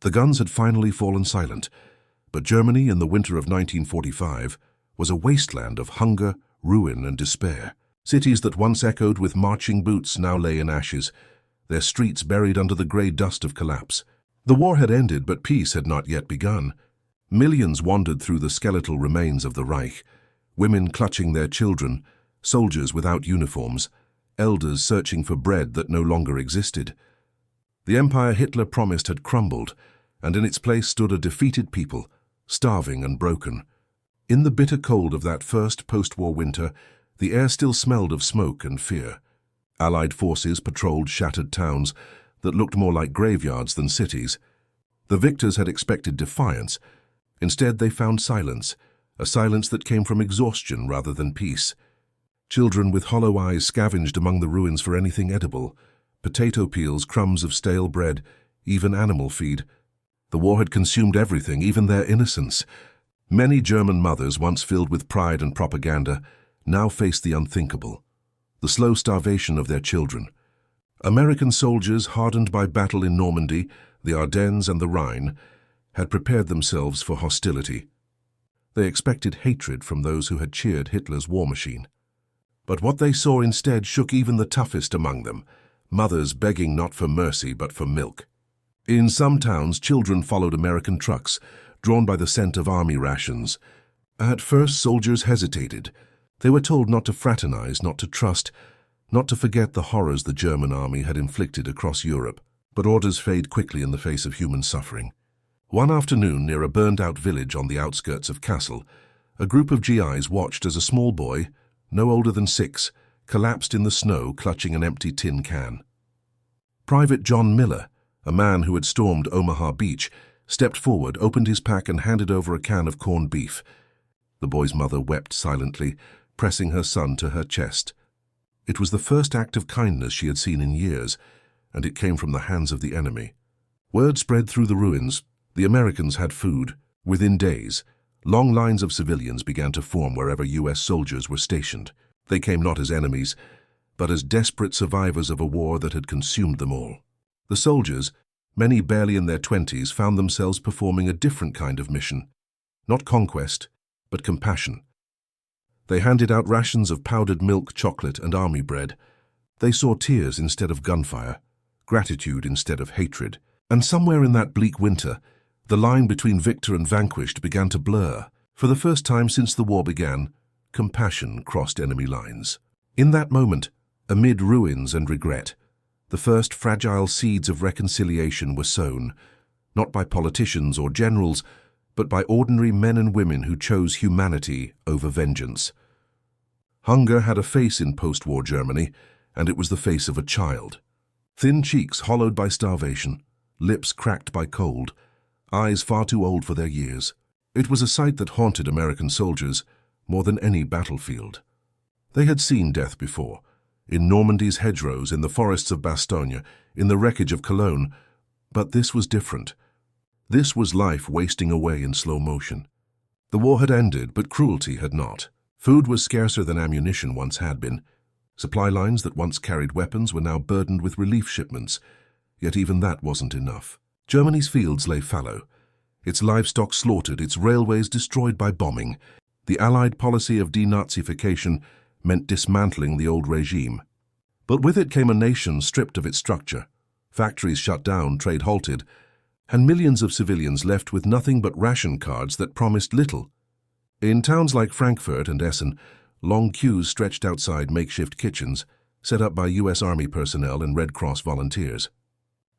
The guns had finally fallen silent, but Germany in the winter of 1945 was a wasteland of hunger, ruin, and despair. Cities that once echoed with marching boots now lay in ashes, their streets buried under the grey dust of collapse. The war had ended, but peace had not yet begun. Millions wandered through the skeletal remains of the Reich, women clutching their children, soldiers without uniforms, elders searching for bread that no longer existed. The empire Hitler promised had crumbled, and in its place stood a defeated people, starving and broken. In the bitter cold of that first post-war winter, the air still smelled of smoke and fear. Allied forces patrolled shattered towns that looked more like graveyards than cities. The victors had expected defiance. Instead, they found silence, a silence that came from exhaustion rather than peace. Children with hollow eyes scavenged among the ruins for anything edible: potato peels, crumbs of stale bread, even animal feed. The war had consumed everything, even their innocence. Many German mothers, once filled with pride and propaganda, now faced the unthinkable: the slow starvation of their children. American soldiers, hardened by battle in Normandy, the Ardennes and the Rhine, had prepared themselves for hostility. They expected hatred from those who had cheered Hitler's war machine. But what they saw instead shook even the toughest among them: mothers begging not for mercy but for milk. In some towns, children followed American trucks, drawn by the scent of army rations. At first, soldiers hesitated. They were told not to fraternize, not to trust, not to forget the horrors the German army had inflicted across Europe. But orders fade quickly in the face of human suffering. One afternoon, near a burned-out village on the outskirts of Kassel, a group of GIs watched as a small boy, no older than 6, collapsed in the snow clutching an empty tin can. Private John Miller, a man who had stormed Omaha Beach, stepped forward, opened his pack and handed over a can of corned beef. The boy's mother wept silently, pressing her son to her chest. It was the first act of kindness she had seen in years, and it came from the hands of the enemy. Word spread through the ruins. The Americans had food. Within days, long lines of civilians began to form wherever U.S. soldiers were stationed. They came not as enemies, but as desperate survivors of a war that had consumed them all. The soldiers, many barely in their 20s, found themselves performing a different kind of mission. Not conquest, but compassion. They handed out rations of powdered milk, chocolate, and army bread. They saw tears instead of gunfire, gratitude instead of hatred. And somewhere in that bleak winter, the line between victor and vanquished began to blur. For the first time since the war began, compassion crossed enemy lines. In that moment, amid ruins and regret, the first fragile seeds of reconciliation were sown, not by politicians or generals, but by ordinary men and women who chose humanity over vengeance. Hunger had a face in post-war Germany, and it was the face of a child. Thin cheeks hollowed by starvation, lips cracked by cold, eyes far too old for their years. It was a sight that haunted American soldiers more than any battlefield. They had seen death before, in Normandy's hedgerows, in the forests of Bastogne, in the wreckage of Cologne, but this was different. This was life wasting away in slow motion. The war had ended, but cruelty had not. Food was scarcer than ammunition once had been. Supply lines that once carried weapons were now burdened with relief shipments, yet even that wasn't enough. Germany's fields lay fallow, its livestock slaughtered, its railways destroyed by bombing. The Allied policy of denazification meant dismantling the old regime. But with it came a nation stripped of its structure, factories shut down, trade halted, and millions of civilians left with nothing but ration cards that promised little. In towns like Frankfurt and Essen, long queues stretched outside makeshift kitchens, set up by U.S. Army personnel and Red Cross volunteers.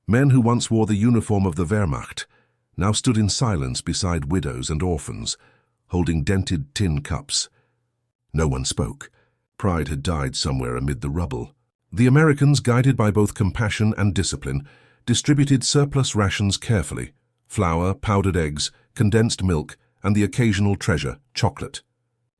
Men who once wore the uniform of the Wehrmacht now stood in silence beside widows and orphans, holding dented tin cups. No one spoke. Pride had died somewhere amid the rubble. The Americans, guided by both compassion and discipline, distributed surplus rations carefully: flour, powdered eggs, condensed milk, and the occasional treasure, chocolate.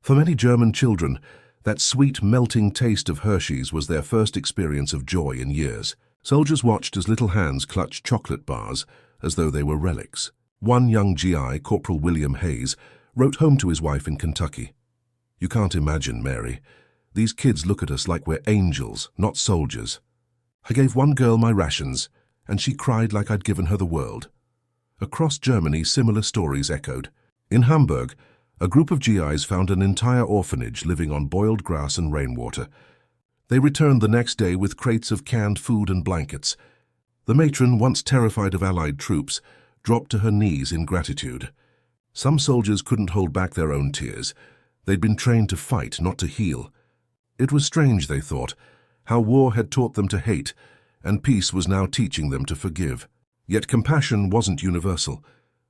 For many German children, that sweet, melting taste of Hershey's was their first experience of joy in years. Soldiers watched as little hands clutched chocolate bars as though they were relics. One young GI, Corporal William Hayes, wrote home to his wife in Kentucky. "You can't imagine, Mary. These kids look at us like we're angels, not soldiers. I gave one girl my rations, and she cried like I'd given her the world. Across Germany, similar stories echoed. In Hamburg, a group of GIs found an entire orphanage living on boiled grass and rainwater. They returned the next day with crates of canned food and blankets. The matron, once terrified of Allied troops, dropped to her knees in gratitude. Some soldiers couldn't hold back their own tears. They'd been trained to fight, not to heal. It was strange, they thought, how war had taught them to hate, and peace was now teaching them to forgive. Yet compassion wasn't universal.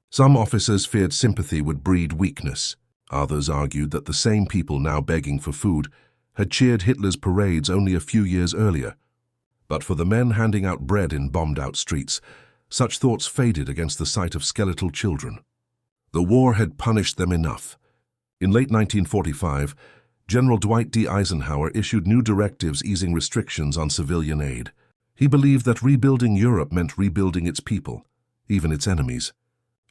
Some officers feared sympathy would breed weakness. Others argued that the same people now begging for food had cheered Hitler's parades only a few years earlier. But for the men handing out bread in bombed-out streets, such thoughts faded against the sight of skeletal children. The war had punished them enough. In late 1945, General Dwight D. Eisenhower issued new directives easing restrictions on civilian aid. He believed that rebuilding Europe meant rebuilding its people, even its enemies.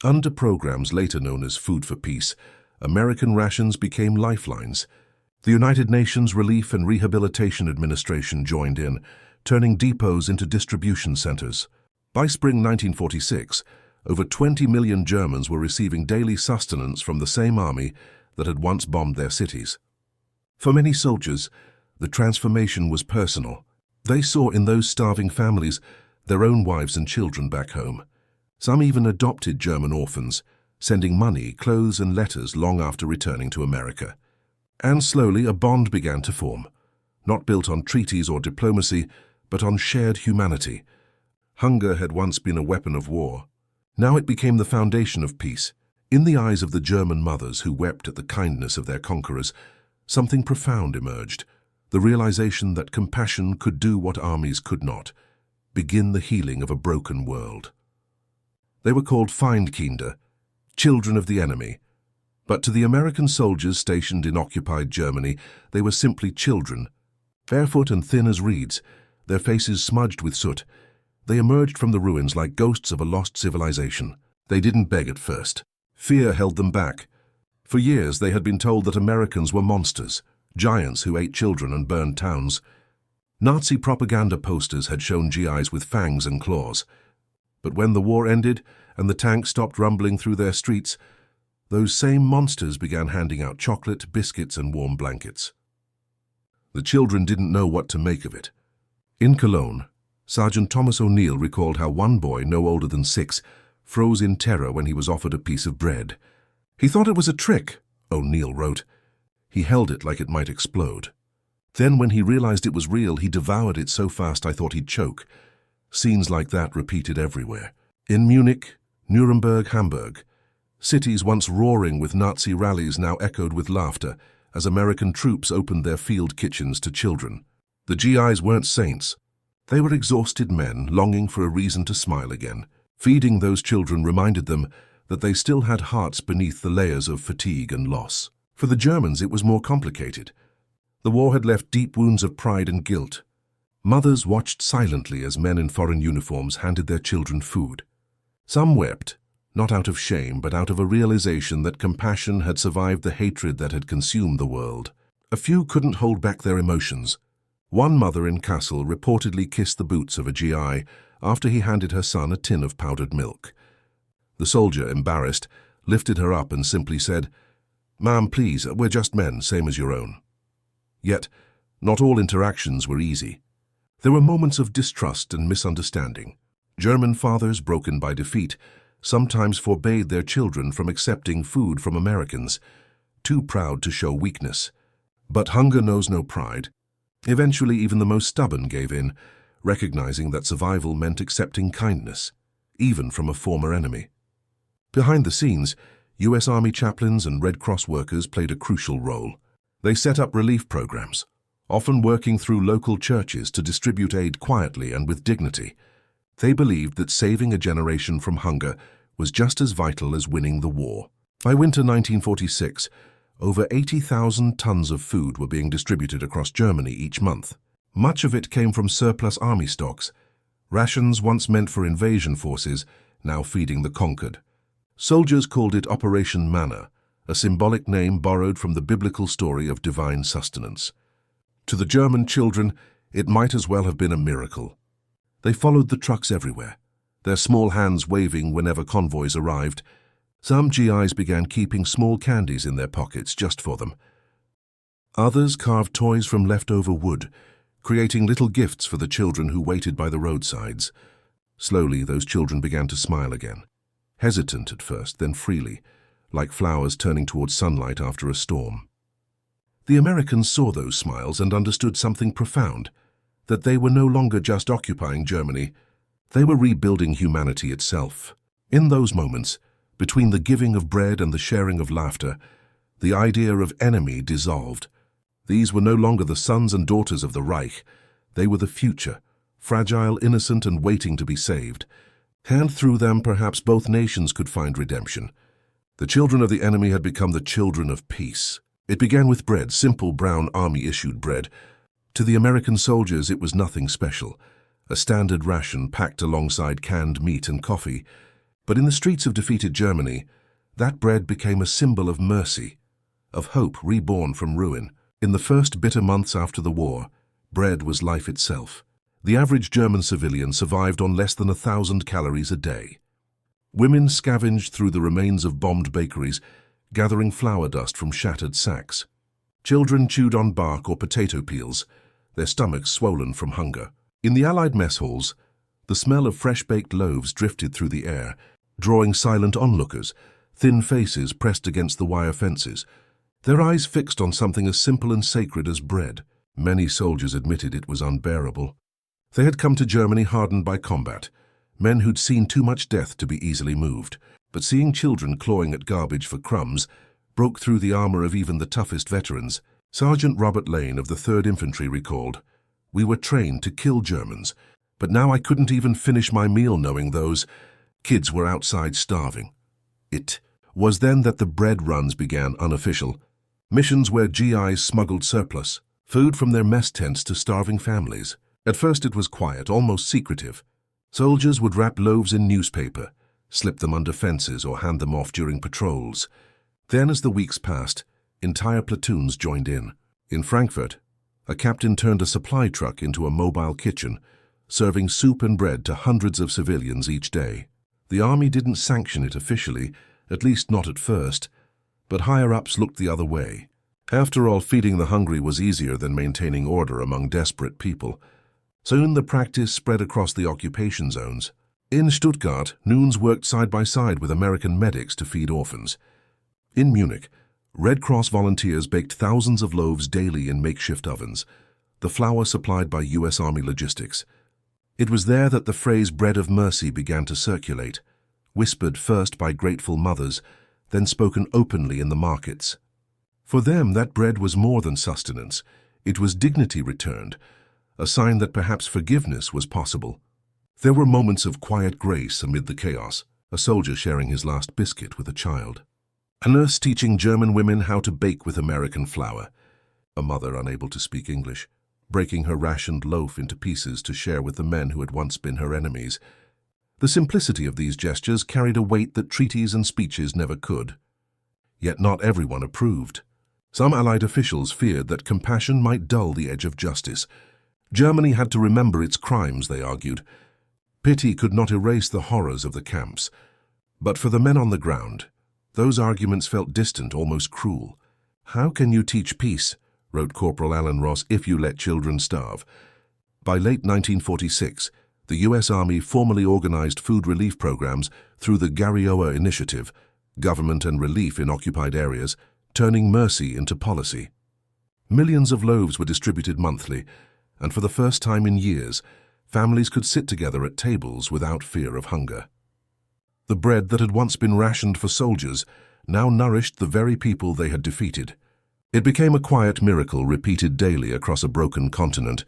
Under programs later known as Food for Peace, American rations became lifelines. The United Nations Relief and Rehabilitation Administration joined in, turning depots into distribution centers. By spring 1946, over 20 million Germans were receiving daily sustenance from the same army that had once bombed their cities. For many soldiers, the transformation was personal. They saw in those starving families their own wives and children back home. Some even adopted German orphans, sending money, clothes and letters long after returning to America. And slowly a bond began to form, not built on treaties or diplomacy, but on shared humanity. Hunger had once been a weapon of war. Now it became the foundation of peace. In the eyes of the German mothers who wept at the kindness of their conquerors, something profound emerged, the realization that compassion could do what armies could not, begin the healing of a broken world. They were called Feindkinder, children of the enemy. But to the American soldiers stationed in occupied Germany, they were simply children. Barefoot and thin as reeds, their faces smudged with soot, they emerged from the ruins like ghosts of a lost civilization. They didn't beg at first. Fear held them back. For years they had been told that Americans were monsters, giants who ate children and burned towns. Nazi propaganda posters had shown GIs with fangs and claws. But when the war ended and the tanks stopped rumbling through their streets, those same monsters began handing out chocolate, biscuits, and warm blankets. The children didn't know what to make of it. In Cologne, Sergeant Thomas O'Neill recalled how one boy, no older than 6, froze in terror when he was offered a piece of bread. He thought it was a trick, O'Neill wrote. He held it like it might explode. Then when he realized it was real, he devoured it so fast I thought he'd choke. Scenes like that repeated everywhere. In Munich, Nuremberg, Hamburg, cities once roaring with Nazi rallies now echoed with laughter as American troops opened their field kitchens to children. The GIs weren't saints. They were exhausted men longing for a reason to smile again. Feeding those children reminded them that they still had hearts beneath the layers of fatigue and loss. For the Germans, it was more complicated. The war had left deep wounds of pride and guilt. Mothers watched silently as men in foreign uniforms handed their children food. Some wept, not out of shame, but out of a realization that compassion had survived the hatred that had consumed the world. A few couldn't hold back their emotions. One mother in Kassel reportedly kissed the boots of a GI after he handed her son a tin of powdered milk. The soldier, embarrassed, lifted her up and simply said, "Ma'am, please, we're just men, same as your own." Yet, not all interactions were easy. There were moments of distrust and misunderstanding. German fathers, broken by defeat, sometimes forbade their children from accepting food from Americans, too proud to show weakness. But hunger knows no pride. Eventually, even the most stubborn gave in, recognizing that survival meant accepting kindness, even from a former enemy. Behind the scenes, U.S. Army chaplains and Red Cross workers played a crucial role. They set up relief programs, often working through local churches to distribute aid quietly and with dignity. They believed that saving a generation from hunger was just as vital as winning the war. By winter 1946, over 80,000 tons of food were being distributed across Germany each month. Much of it came from surplus army stocks, rations once meant for invasion forces, now feeding the conquered. Soldiers called it Operation Manna, a symbolic name borrowed from the biblical story of divine sustenance. To the German children, it might as well have been a miracle. They followed the trucks everywhere, their small hands waving whenever convoys arrived. Some GIs began keeping small candies in their pockets just for them. Others carved toys from leftover wood, creating little gifts for the children who waited by the roadsides. Slowly, those children began to smile again. Hesitant at first, then freely, like flowers turning towards sunlight after a storm. The Americans saw those smiles and understood something profound, that they were no longer just occupying Germany, they were rebuilding humanity itself. In those moments, between the giving of bread and the sharing of laughter, the idea of enemy dissolved. These were no longer the sons and daughters of the Reich, they were the future, fragile, innocent, and waiting to be saved. And through them, perhaps both nations could find redemption. The children of the enemy had become the children of peace. It began with bread, simple brown army-issued bread. To the American soldiers, it was nothing special, a standard ration packed alongside canned meat and coffee. But in the streets of defeated Germany, that bread became a symbol of mercy, of hope reborn from ruin. In the first bitter months after the war, bread was life itself. The average German civilian survived on less than 1,000 calories a day. Women scavenged through the remains of bombed bakeries, gathering flour dust from shattered sacks. Children chewed on bark or potato peels, their stomachs swollen from hunger. In the Allied mess halls, the smell of fresh-baked loaves drifted through the air, drawing silent onlookers, thin faces pressed against the wire fences, their eyes fixed on something as simple and sacred as bread. Many soldiers admitted it was unbearable. They had come to Germany hardened by combat, men who'd seen too much death to be easily moved. But seeing children clawing at garbage for crumbs broke through the armor of even the toughest veterans. Sergeant Robert Lane of the 3rd Infantry recalled, "We were trained to kill Germans, but now I couldn't even finish my meal knowing those kids were outside starving." It was then that the bread runs began, unofficial. Missions where GIs smuggled surplus, food from their mess tents to starving families. At first it was quiet, almost secretive. Soldiers would wrap loaves in newspaper, slip them under fences or hand them off during patrols. Then as the weeks passed, entire platoons joined in. In Frankfurt, a captain turned a supply truck into a mobile kitchen, serving soup and bread to hundreds of civilians each day. The army didn't sanction it officially, at least not at first, but higher-ups looked the other way. After all, feeding the hungry was easier than maintaining order among desperate people. Soon the practice spread across the occupation zones. In Stuttgart, Nuns worked side by side with American medics to feed orphans. In Munich, Red Cross volunteers baked thousands of loaves daily in makeshift ovens, the flour supplied by U.S. Army logistics. It was there that the phrase bread of mercy began to circulate, whispered first by grateful mothers, then spoken openly in the markets. For them, that bread was more than sustenance. It was dignity returned, a sign that perhaps forgiveness was possible. There were moments of quiet grace amid the chaos, a soldier sharing his last biscuit with a child, a nurse teaching German women how to bake with American flour, a mother unable to speak English, breaking her rationed loaf into pieces to share with the men who had once been her enemies. The simplicity of these gestures carried a weight that treaties and speeches never could. Yet not everyone approved. Some Allied officials feared that compassion might dull the edge of justice. Germany had to remember its crimes, they argued. Pity could not erase the horrors of the camps. But for the men on the ground, those arguments felt distant, almost cruel. "How can you teach peace," wrote Corporal Alan Ross, "if you let children starve?" By late 1946, the U.S. Army formally organized food relief programs through the Garrioa Initiative, government and relief in occupied areas, turning mercy into policy. Millions of loaves were distributed monthly, and for the first time in years, families could sit together at tables without fear of hunger. The bread that had once been rationed for soldiers now nourished the very people they had defeated. It became a quiet miracle repeated daily across a broken continent.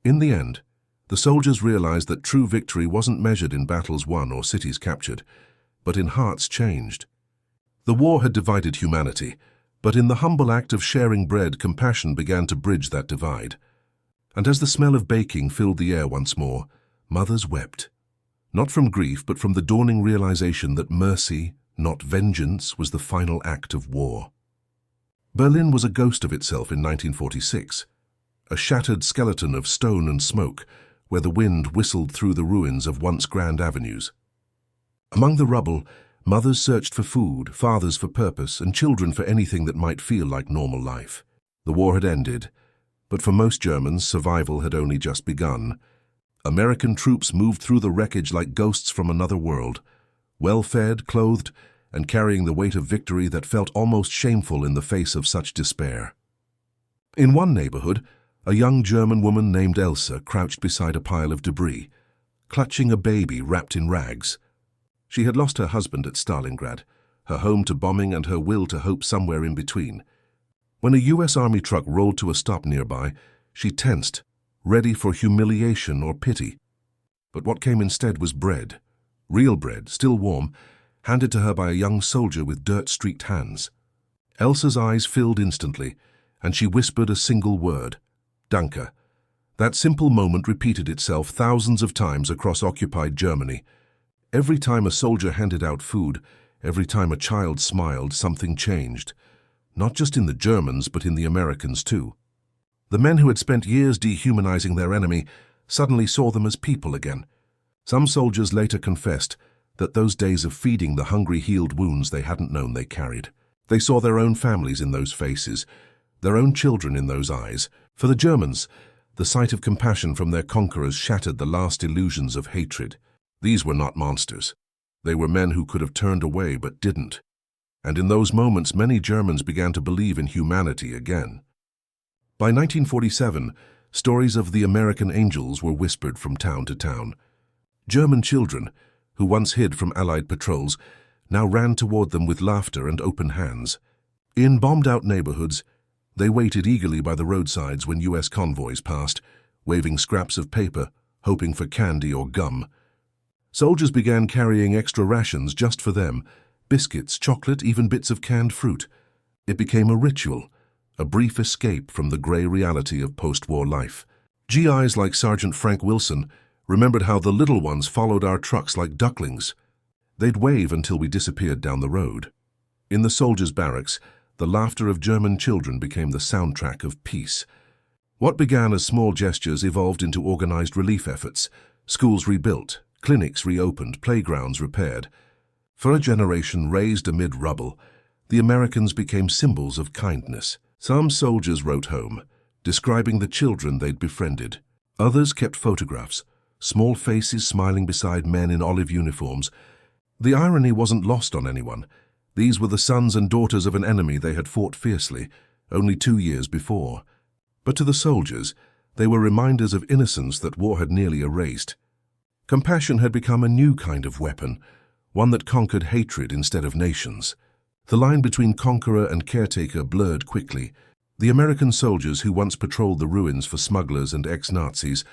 In the end, the soldiers realized that true victory wasn't measured in battles won or cities captured, but in hearts changed. The war had divided humanity, but in the humble act of sharing bread, compassion began to bridge that divide. And as the smell of baking filled the air once more, mothers wept. Not from grief, but from the dawning realization that mercy, not vengeance, was the final act of war. Berlin was a ghost of itself in 1946, a shattered skeleton of stone and smoke, where the wind whistled through the ruins of once grand avenues. Among the rubble, mothers searched for food, fathers for purpose, and children for anything that might feel like normal life. The war had ended, but for most Germans, survival had only just begun. American troops moved through the wreckage like ghosts from another world, well-fed, clothed, and carrying the weight of victory that felt almost shameful in the face of such despair. In one neighborhood, a young German woman named Elsa crouched beside a pile of debris, clutching a baby wrapped in rags. She had lost her husband at Stalingrad, her home to bombing and her will to hope somewhere in between. When a U.S. Army truck rolled to a stop nearby, she tensed, ready for humiliation or pity. But what came instead was bread, real bread, still warm, handed to her by a young soldier with dirt-streaked hands. Elsa's eyes filled instantly, and she whispered a single word, Danke. That simple moment repeated itself thousands of times across occupied Germany. Every time a soldier handed out food, every time a child smiled, something changed. Not just in the Germans, but in the Americans too. The men who had spent years dehumanizing their enemy suddenly saw them as people again. Some soldiers later confessed that those days of feeding the hungry healed wounds they hadn't known they carried. They saw their own families in those faces, their own children in those eyes. For the Germans, the sight of compassion from their conquerors shattered the last illusions of hatred. These were not monsters. They were men who could have turned away but didn't. And in those moments, many Germans began to believe in humanity again. By 1947, stories of the American angels were whispered from town to town. German children, who once hid from Allied patrols, now ran toward them with laughter and open hands. In bombed-out neighborhoods, they waited eagerly by the roadsides when U.S. convoys passed, waving scraps of paper, hoping for candy or gum. Soldiers began carrying extra rations just for them, biscuits, chocolate, even bits of canned fruit. It became a ritual, a brief escape from the gray reality of post-war life. GIs like Sergeant Frank Wilson remembered how the little ones followed our trucks like ducklings. They'd wave until we disappeared down the road. In the soldiers' barracks, the laughter of German children became the soundtrack of peace. What began as small gestures evolved into organized relief efforts, schools rebuilt, clinics reopened, playgrounds repaired. For a generation raised amid rubble, the Americans became symbols of kindness. Some soldiers wrote home, describing the children they'd befriended. Others kept photographs, small faces smiling beside men in olive uniforms. The irony wasn't lost on anyone. These were the sons and daughters of an enemy they had fought fiercely, only 2 years before. But to the soldiers, they were reminders of innocence that war had nearly erased. Compassion had become a new kind of weapon, one that conquered hatred instead of nations. The line between conqueror and caretaker blurred quickly. The American soldiers who once patrolled the ruins for smugglers and ex-Nazis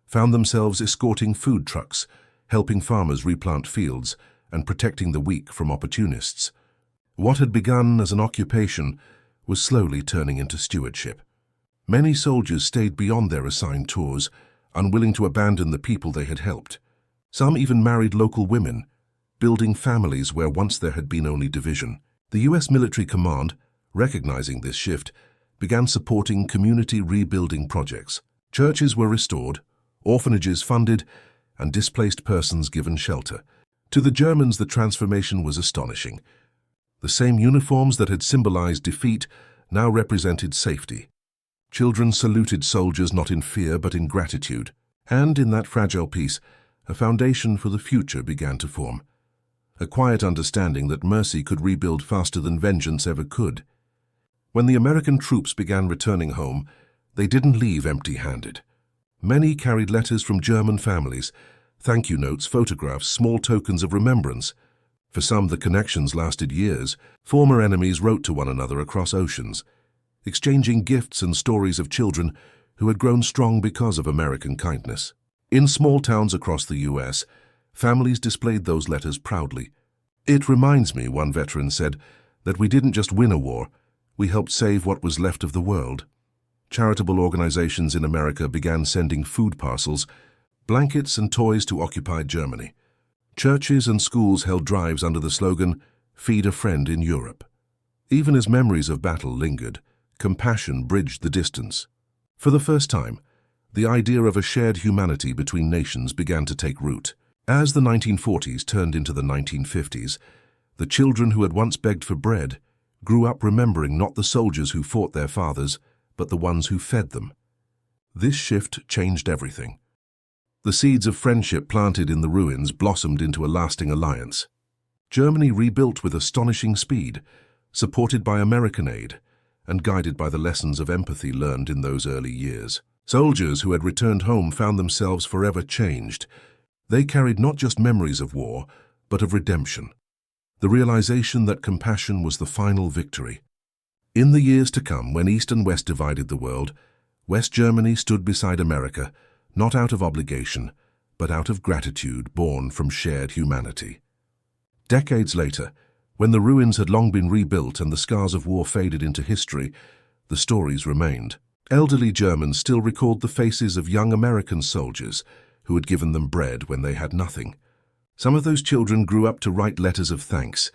found themselves escorting food trucks, helping farmers replant fields, and protecting the weak from opportunists. What had begun as an occupation was slowly turning into stewardship. Many soldiers stayed beyond their assigned tours, unwilling to abandon the people they had helped. Some even married local women, building families where once there had been only division. The U.S. military command, recognizing this shift, began supporting community rebuilding projects. Churches were restored, orphanages funded, and displaced persons given shelter. To the Germans, the transformation was astonishing. The same uniforms that had symbolized defeat now represented safety. Children saluted soldiers not in fear but in gratitude. And in that fragile peace, a foundation for the future began to form. A quiet understanding that mercy could rebuild faster than vengeance ever could. When the American troops began returning home, they didn't leave empty-handed. Many carried letters from German families, thank you notes, photographs, small tokens of remembrance. For some, the connections lasted years. Former enemies wrote to one another across oceans, exchanging gifts and stories of children who had grown strong because of American kindness. In small towns across the U.S., families displayed those letters proudly. It reminds me, one veteran said, that we didn't just win a war, we helped save what was left of the world. Charitable organizations in America began sending food parcels, blankets and toys to occupied Germany. Churches and schools held drives under the slogan, "Feed a friend in Europe." Even as memories of battle lingered, compassion bridged the distance. For the first time, The idea of a shared humanity between nations began to take root. As the 1940s turned into the 1950s, the children who had once begged for bread grew up remembering not the soldiers who fought their fathers, but the ones who fed them. This shift changed everything. The seeds of friendship planted in the ruins blossomed into a lasting alliance. Germany rebuilt with astonishing speed, supported by American aid, and guided by the lessons of empathy learned in those early years. Soldiers who had returned home found themselves forever changed. They carried not just memories of war, but of redemption. The realization that compassion was the final victory. In the years to come, when East and West divided the world, West Germany stood beside America, not out of obligation, but out of gratitude born from shared humanity. Decades later, when the ruins had long been rebuilt and the scars of war faded into history, the stories remained. Elderly Germans still recalled the faces of young American soldiers who had given them bread when they had nothing. Some of those children grew up to write letters of thanks,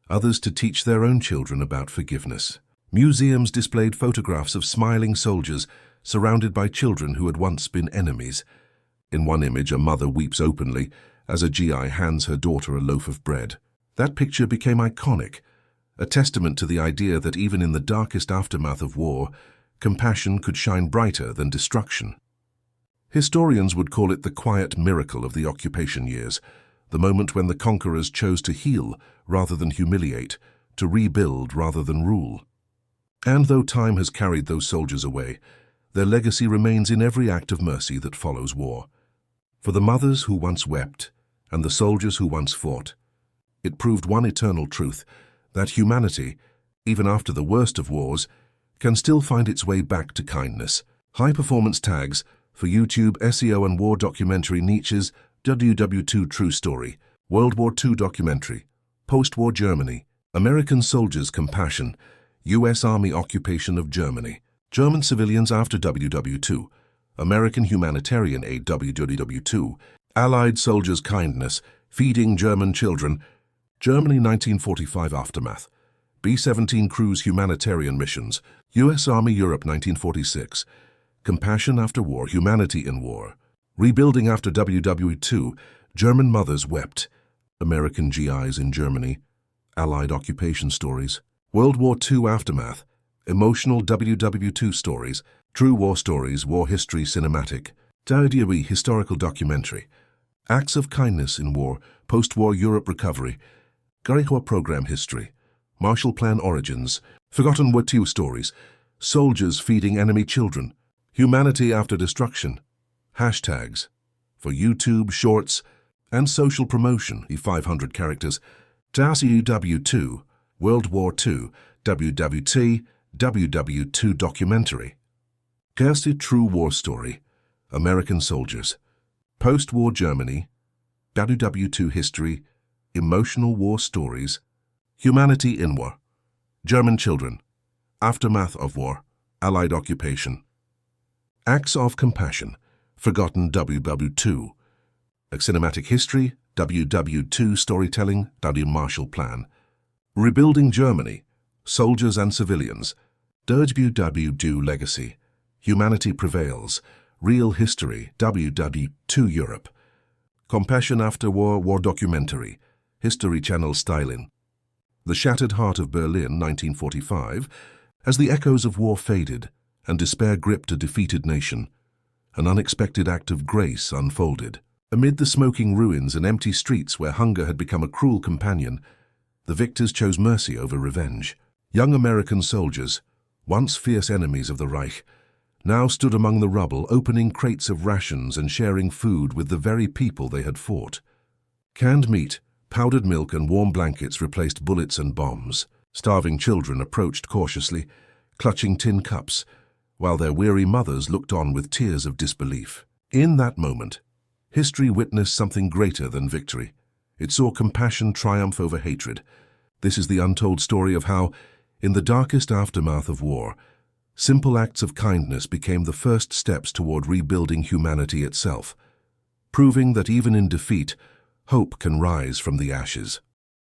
others to teach their own children about forgiveness. Museums displayed photographs of smiling soldiers surrounded by children who had once been enemies. In one image, a mother weeps openly as a GI hands her daughter a loaf of bread. That picture became iconic, a testament to the idea that even in the darkest aftermath of war, compassion could shine brighter than destruction. Historians would call it the quiet miracle of the occupation years, the moment when the conquerors chose to heal rather than humiliate, to rebuild rather than rule. And though time has carried those soldiers away, their legacy remains in every act of mercy that follows war. For the mothers who once wept and the soldiers who once fought, it proved one eternal truth, that humanity, even after the worst of wars, can still find its way back to kindness. High-performance tags for YouTube SEO and war documentary niches: WW2 True Story, World War II documentary, Post-war Germany, American soldiers' compassion, U.S. Army occupation of Germany, German civilians after WW2, American humanitarian aid WW2, Allied soldiers' kindness, feeding German children, Germany 1945 aftermath, B-17 cruise humanitarian missions, U.S. Army Europe 1946, compassion after war, humanity in war, rebuilding after WW2, German mothers wept, American GIs in Germany, Allied occupation stories, World War II aftermath, emotional WW2 stories, true war stories, war history cinematic, WWE historical documentary, acts of kindness in war, post-war Europe recovery, Reich program history, Marshall Plan origins, forgotten War II stories, soldiers feeding enemy children, humanity after destruction, hashtags for YouTube shorts and social promotion, 500 characters, WW2, World War II, WWT, WW2 documentary, Kirsty true war story, American soldiers, post-war Germany, WW2 history, emotional war stories, humanity in war, German children, aftermath of war, Allied occupation, acts of compassion, forgotten WW2, cinematic history, WW2 storytelling, Marshall Plan, rebuilding Germany, soldiers and civilians, WW2 legacy, humanity prevails, real history, WW2 Europe, compassion after war, war documentary, History Channel styling, the shattered heart of Berlin 1945, as the echoes of war faded and despair gripped a defeated nation, an unexpected act of grace unfolded. Amid the smoking ruins and empty streets where hunger had become a cruel companion, the victors chose mercy over revenge. Young American soldiers, once fierce enemies of the Reich, now stood among the rubble, opening crates of rations and sharing food with the very people they had fought. Canned meat, powdered milk and warm blankets replaced bullets and bombs. Starving children approached cautiously, clutching tin cups, while their weary mothers looked on with tears of disbelief. In that moment, history witnessed something greater than victory. It saw compassion triumph over hatred. This is the untold story of how, in the darkest aftermath of war, simple acts of kindness became the first steps toward rebuilding humanity itself, proving that even in defeat, hope can rise from the ashes.